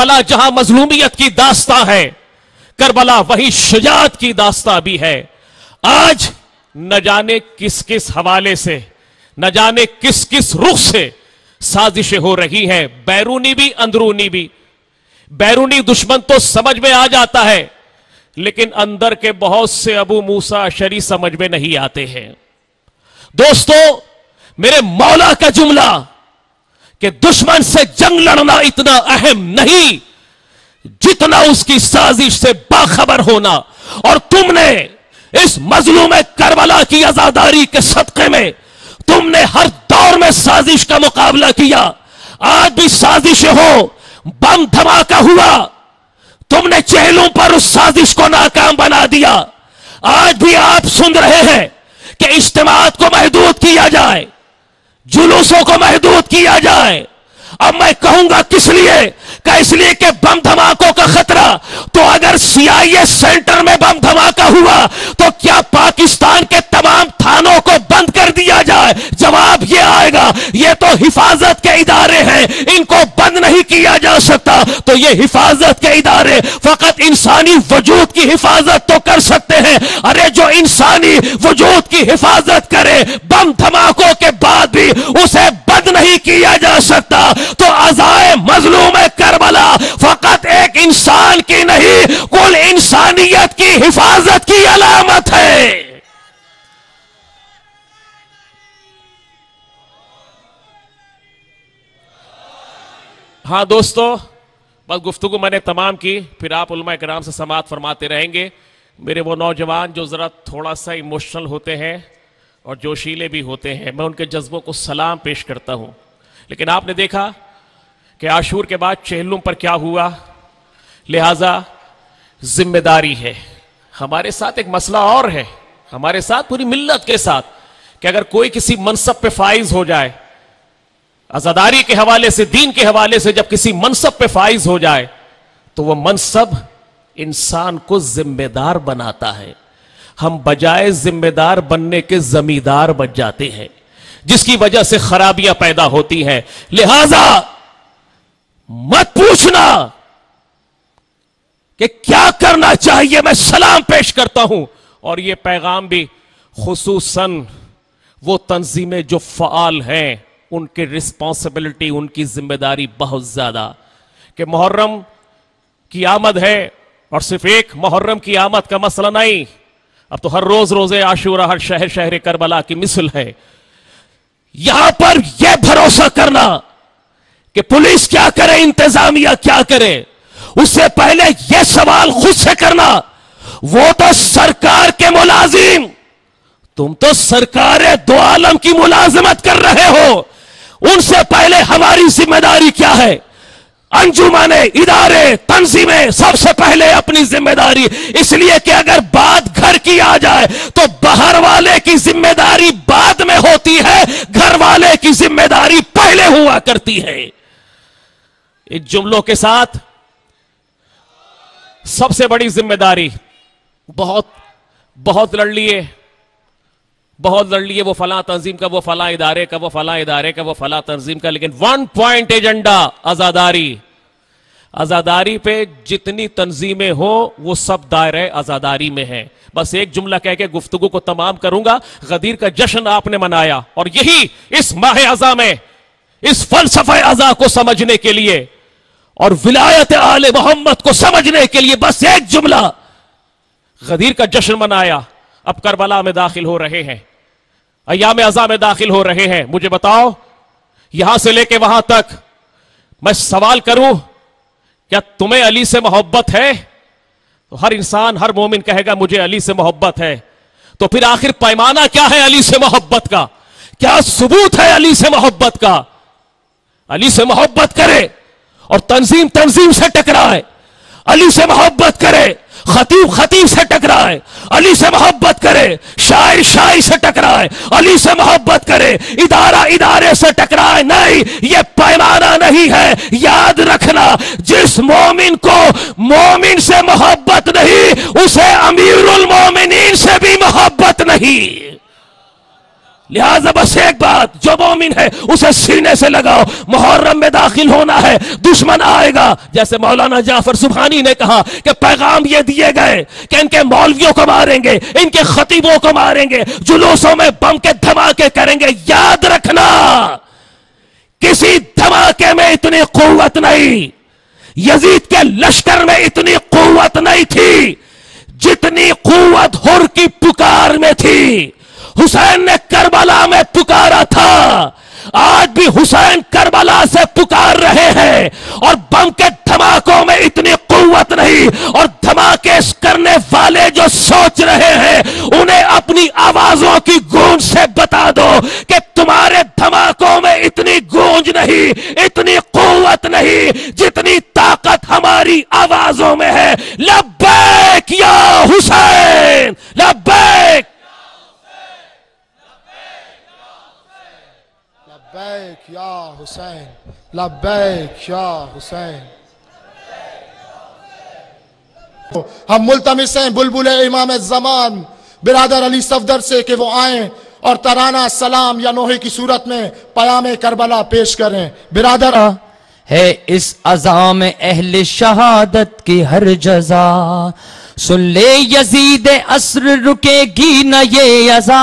Karbala जहां मजलूमियत की दास्तां है, करबला वही शुजाअत की दास्तां भी है। आज न जाने किस किस हवाले से, न जाने किस किस रुख से साजिशें हो रही हैं, बैरूनी भी अंदरूनी भी। बैरूनी दुश्मन तो समझ में आ जाता है, लेकिन अंदर के बहुत से अबू मूसा अशरी समझ में नहीं आते हैं। दोस्तों, मेरे मौला का जुमला कि दुश्मन से जंग लड़ना इतना अहम नहीं जितना उसकी साजिश से बाखबर होना। और तुमने इस मजलूम करबला की आजादारी के सदके में तुमने हर दौर में साजिश का मुकाबला किया। आज भी साजिशें हो, बम धमाका हुआ, तुमने चेहलों पर उस साजिश को नाकाम बना दिया। आज भी आप सुन रहे हैं कि इज्तिमात को महदूद किया जाए, जुलूसों को महदूद किया जाए। अब मैं कहूंगा किस लिए? क्या इसलिए कि बम धमाकों का खतरा? तो अगर CIA सेंटर में बम धमाका हुआ तो क्या पाकिस्तान के तमाम थानों को बंद कर दिया जाए? जवाब यह आएगा, ये तो हिफाजत के इदारे हैं, इनको बंद नहीं किया जा सकता। तो ये हिफाजत के इदारे फकत इंसानी वजूद की हिफाजत तो कर सकते हैं। अरे जो इंसानी वजूद की हिफाजत करे, बम धमाकों के बाद भी उसे बंद नहीं किया जा सकता। तो अज़ाए मजलूम करबला फकत एक इंसान की नहीं, कुल इंसानियत की हिफाजत की अलामत है। हाँ दोस्तों, बस गुफ्तगू मैंने तमाम की, फिर आप उलमा इकराम से समाअत फरमाते रहेंगे। मेरे वो नौजवान जो ज़रा थोड़ा सा इमोशनल होते हैं और जोशीले भी होते हैं, मैं उनके जज्बों को सलाम पेश करता हूँ। लेकिन आपने देखा कि आशूर के बाद चेहल्लुम पर क्या हुआ, लिहाजा जिम्मेदारी है। हमारे साथ एक मसला और है, हमारे साथ पूरी मिल्लत के साथ, कि अगर कोई किसी मनसब पे फाइज हो जाए, आजादारी के हवाले से, दीन के हवाले से जब किसी मनसब पे फाइज हो जाए तो वह मनसब इंसान को जिम्मेदार बनाता है। हम बजाय जिम्मेदार बनने के जमींदार बन जाते हैं, जिसकी वजह से खराबियां पैदा होती हैं। लिहाजा मत पूछना कि क्या करना चाहिए, मैं सलाम पेश करता हूं। और यह पैगाम भी खुसूसन वो तंजीमें जो फ़आल हैं, उनकी रिस्पॉन्सिबिलिटी, उनकी जिम्मेदारी बहुत ज्यादा, कि मुहर्रम की आमद है और सिर्फ एक मुहर्रम की आमद का मसला नहीं, अब तो हर रोज रोजे आशूरा, हर शहर शहर करबला की मिसल है। यहां पर यह भरोसा करना कि पुलिस क्या करे, इंतजामिया क्या करे, उससे पहले यह सवाल खुद से करना, वो तो सरकार के मुलाजिम, तुम तो सरकार दो आलम की मुलाजिमत कर रहे हो, उनसे पहले हमारी जिम्मेदारी क्या है? अंजुमने, इदारे, तंजीमें सबसे पहले अपनी जिम्मेदारी, इसलिए कि अगर बात घर की आ जाए तो बाहर वाले की जिम्मेदारी बाद में होती है, घर वाले की जिम्मेदारी पहले हुआ करती है। इन जुमलों के साथ सबसे बड़ी जिम्मेदारी, बहुत लड़ लिए, बहुत लड़ लिए, वो फलां तंजीम का, वो फलां इदारे का, वो फलां इदारे का, वो फलां तंजीम का, लेकिन वन पॉइंट एजेंडा आजादारी। आजादारी पे जितनी तंजीमें हो वो सब दायरे आजादारी में है। बस एक जुमला कह के गुफ्तगू को तमाम करूंगा। गदीर का जश्न आपने मनाया, और यही इस माह अज़ा में इस फलसफे अज़ा को समझने के लिए और विलायत आले मोहम्मद को समझने के लिए बस एक जुमला, गदीर का जश्न मनाया, अब करबला में दाखिल हो रहे हैं, अय्याम अज़ा में दाखिल हो रहे हैं। मुझे बताओ, यहां से लेके वहां तक मैं सवाल करूं, क्या तुम्हें अली से मोहब्बत है? तो हर इंसान, हर मोमिन कहेगा मुझे अली से मोहब्बत है। तो फिर आखिर पैमाना क्या है अली से मोहब्बत का? क्या सबूत है अली से मोहब्बत का? अली से मोहब्बत करे और तंजीम से टकराए, अली से मोहब्बत करे, खतीब से टकराए, अली से मोहब्बत करे, शायर से टकराए, अली से मोहब्बत करे, इदारे से टकराए, नहीं, यह पैमाना नहीं है। याद रखना, जिस मोमिन को मोमिन से मोहब्बत नहीं, उसे अमीरुल मोमिनीन से भी मोहब्बत नहीं। लिहाजा बस एक बात, जो मोमिन है उसे सीने से लगाओ। मुहर्रम में दाखिल होना है, दुश्मन आएगा। जैसे मौलाना जाफर सुभानी ने कहा कि पैगाम ये दिए गए कि इनके मौलवियों को मारेंगे, इनके खतीबों को मारेंगे, जुलूसों में बम के धमाके करेंगे। याद रखना, किसी धमाके में इतनी कुव्वत नहीं, यजीद के लश्कर में इतनी कुव्वत नहीं थी जितनी कुव्वत हुर की पुकार में थी। हुसैन ने करबला में पुकारा था, आज भी हुसैन करबला से पुकार रहे हैं। और बम के धमाकों में इतनी कुव्वत नहीं, और धमाके करने वाले जो सोच रहे हैं उन्हें अपनी आवाजों की गूंज से बता दो कि तुम्हारे धमाकों में इतनी गूंज नहीं, इतनी कुव्वत नहीं जितनी ताकत हमारी आवाजों में है। लब्बैक या हुसैन, लब्बैक, लब्बैक या हुसैन, लब्बैक या हुसैन। हम मुल्तमिस हैं बुलबुल इमाम ज़मान बिरादर अली सफदर से कि वो आएं और तराना सलाम या नोहे की सूरत में पयाम करबला पेश करें। बिरादर है इस अज़ा में अहले शहादत की हर जजा, सुन ले यजीद अस्र रुकेगी न ये अज़ा,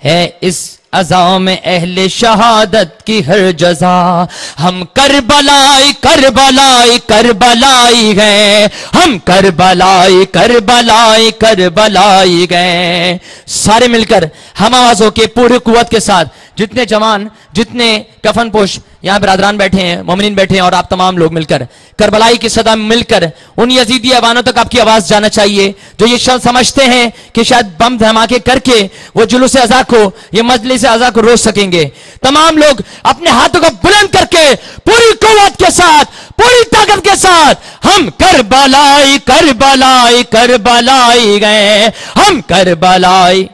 है इस अज़ा में अहले शहादत की हर जजा। हम करबलाई करबलाई करबलाई गए, हम करबलाई करबलाई करबलाई गए। सारे मिलकर हम आवाजों के पूरी कुव्वत के साथ, जितने जवान, जितने कफन पोश यहाँ बिरादरान बैठे हैं, मोमिनीन बैठे हैं, और आप तमाम लोग मिलकर करबलाई की सदा में मिलकर उन यजीदी अवानों तक आपकी आवाज जाना चाहिए जो ये समझते हैं कि शायद बम धमाके करके वो जुलूस अज़ा को, ये मजलिस अज़ा को रोक सकेंगे। तमाम लोग अपने हाथों को बुलंद करके पूरी कुव्वत के साथ, पूरी ताकत के साथ हम करबलाई करबलाई करबलाई गए, हम करबलाई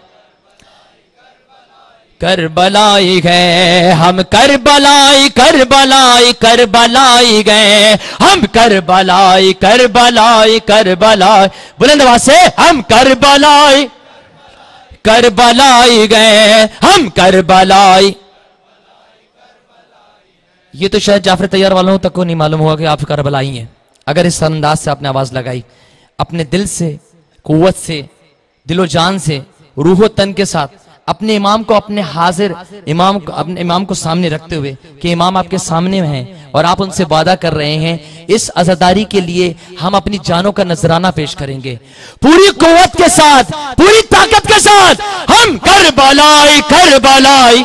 करबलाई गए, हम करबलाई करबलाई करबलाई गए, हम करबलाई करबलाई करबलाई, बुलंद आवाज से हम करबलाई करबलाई गए, हम करबलाई। ये तो शायद जाफर तैयार वालों तक को नहीं मालूम हुआ कि आप करबलाई हैं। अगर इस अंदाज से आपने आवाज लगाई, अपने दिल से, कुव्वत से, दिलो जान से, रूहो तन के साथ, अपने इमाम को, अपने हाजिर इमाम को, अपने इमाम को सामने रखते हुए कि इमाम आपके सामने हैं और आप उनसे वादा कर रहे हैं, इस अज़ादारी के लिए हम अपनी जानों का नजराना पेश करेंगे पूरी कुव्वत के साथ, पूरी ताकत के साथ। हम करबलाई करबलाई,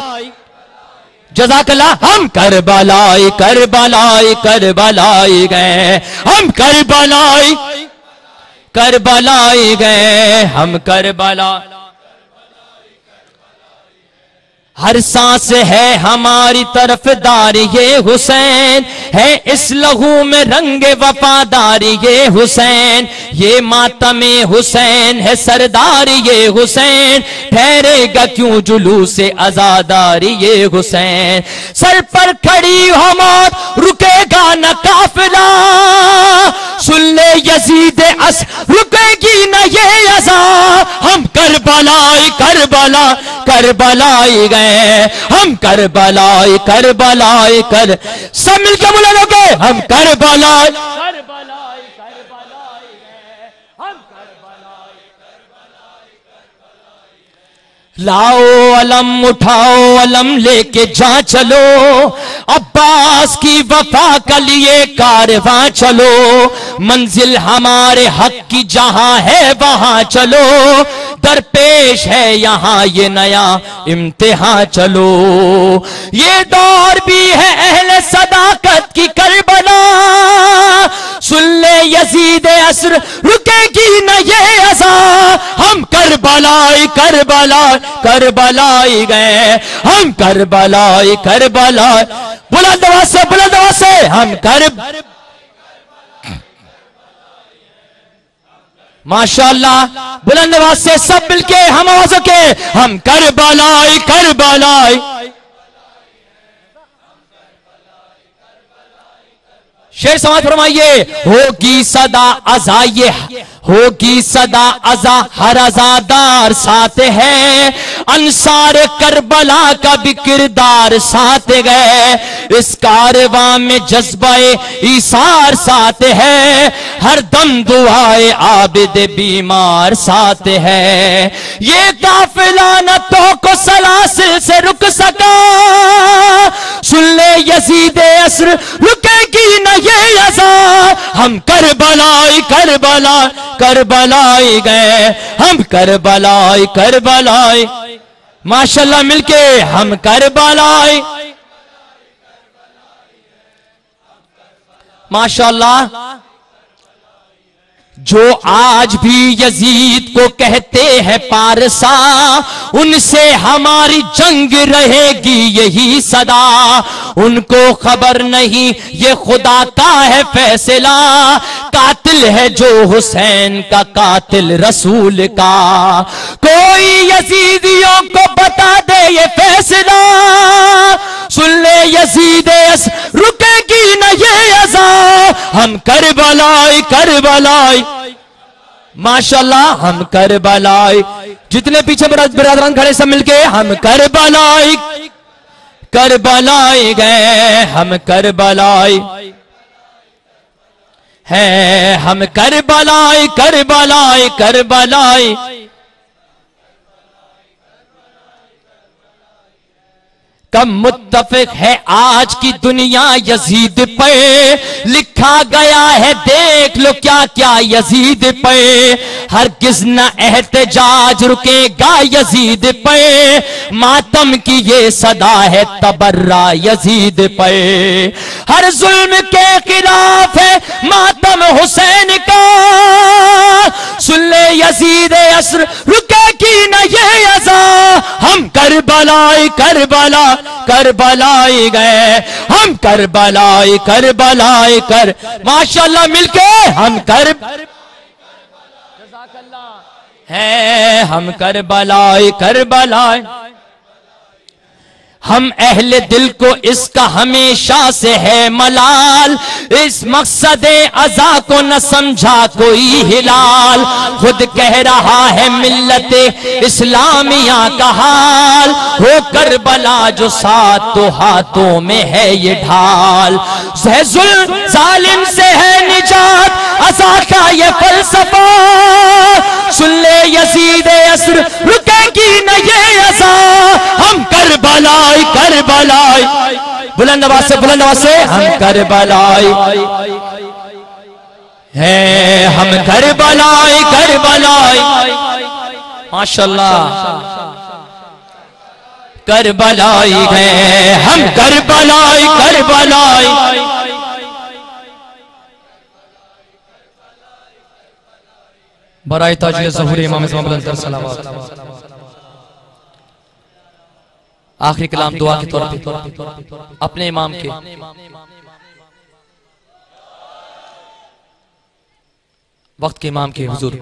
जज़ाकल्लाह, हम करबलाई करबलाई करबलाई गए, हम करबलाई करबलाई गए, हम करबला। हर सांस है हमारी तरफदारी ये हुसैन, है इस लहू में रंग वफादारी ये हुसैन, ये मातमे हुसैन है सरदारी ये हुसैन, ठहरेगा क्यों जुलूस आजादारी ये हुसैन। सर पर खड़ी हो मौत रुकेगा न काफिला, सुन ले यजीद अस रुकेगी न ये अज़ा। हम करबलाई करबला करबलाई गए, हम करबलाई करबलाई कर, सब मिलकर बोलोगे हम करबलाई करबलाई करबलाई गए, हम करबलाई करबलाई करबलाई। लाओ अलम उठाओ अलम लेके जा चलो, अब्बास की वफा के लिए कारवां चलो, मंजिल हमारे हक की जहां है वहां चलो, दरपेश है यहाँ ये नया इम्तिहान चलो। ये दौर भी है अहले सदाकत की करबला, सुन ले यजीद असर रुकेगी न ये अज़ा। हम करबलाई करबलाई करबलाई गए, हम करबलाई करबलाई, बुलंद आवाज से, बुलंद आवाज से हम कर, माशाअल्लाह, बुलंद आवाज से सब मिलके हम आवाजों के, हम करबलाई करबलाई। शेर समाज फरमाइए, होगी सदा अज़ा ये होगी सदा अजा हर अजादार साथ है, अंसार करबला का भी किरदार साथ गए। इस कारवां में जज्बाए ईसार साथ है, हर दम दुआए आबिद बीमार साथ है। ये काफिला न तो को सलासिल से रुक सका, सुन ले यजीद असर रुकेगी न ये अज़ा। हम करबलाई करबलाई करबलाई गए, हम करबलाई करबलाई, माशाल्लाह मिलके हम करबलाई, माशाल्लाह। जो आज भी यजीद को कहते हैं पारसा, उनसे हमारी जंग रहेगी यही सदा। उनको खबर नहीं ये खुदा का है फैसला, कातिल है जो हुसैन का कातिल रसूल का। कोई यजीदियों को बता दे ये फैसला, सुन ले यजीद रुकेगी न ये अज़ा। हम करबलाई करबलाई, माशाल्लाह हम करबलाई। जितने पीछे बिरादरान खड़े सब मिलके हम करबलाई करबलाई गए, हम करबलाई है, हम करबलाई करबलाई करबलाई। कब मुत्तफिक है आज की दुनिया यजीद पे, लिखा गया है देख लो क्या क्या यजीद पे। हरगिज़ न एहतजाज रुकेगा यजीद पे, मातम की ये सदा है तबर्रा यजीद पे। हर जुल्म के खिलाफ है मातम हुसैन का, सुन ले यजीद असर रुकेगी न ये अज़ा। हम करबलाई करबला करबलाई गए, हम करबलाई करबलाई कर, माशाल्लाह मिलके हम कर है, हम करबलाई करबलाई। हम अहले दिल को इसका हमेशा से है मलाल, इस मकसदे अज़ा को न समझा कोई हिलाल। खुद कह रहा है मिल्लते इस्लामिया का हाल, हो करबला जो सातों हाथों में है ये ढाल। जालिम से है निजात अज़ा का ये फलसफा, सुन ले यजीद असर रुकेगी न ये अज़ा। हम करबलाई करबलाई, बुलंद आवाज से हम करबलाई है, हम करबलाई करबलाई, माशाल्लाह करबलाई है, हम करबलाई करबलाई। बराए ताज ज़हूर इमाम सलावत। आखिरी कलाम दुआ के तौर पे अपने इमाम के, वक्त के इमाम के हुजूर